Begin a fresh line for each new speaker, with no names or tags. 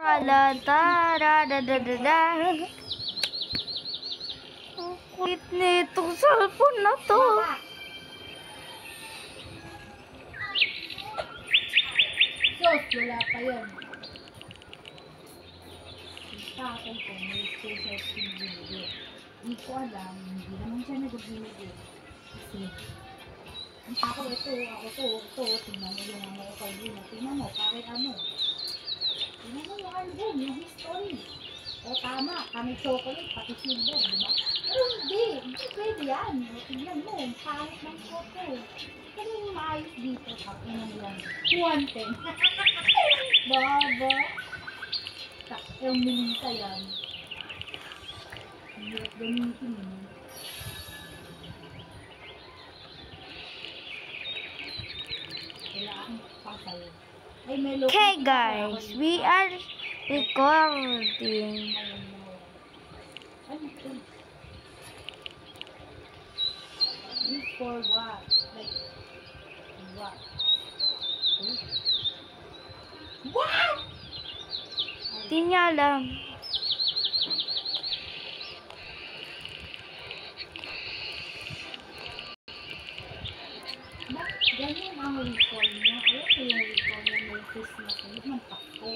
Ang kulit nitong cellphone na to.
Sos, wala pa yun. Tapos ko, may social skill binigay. Hindi ko alam, hindi naman siya nag-binigay. Kasi, ako ito, tingnan mo yung ano ko kayo na. Tingnan mo, pare ano. Tingnan mo yung album, yung history. O tama, kami chocolate, pati silver, di ba? Pero hindi pwede yan. Tingnan mo, pangit ng photo. Kaya yung maayos dito, pati nang yan. 110. Baba. Yung milita yan. Hirap gamitin mo. Wala akong pasal. Ay, may look.
Okay guys, we are recording.
Ano ito? This for what? Like, what? What?
Di niya alam.
Ganyan ang recall niya. Alam ko yung recall niya may Christmas. Hindi man Pasko.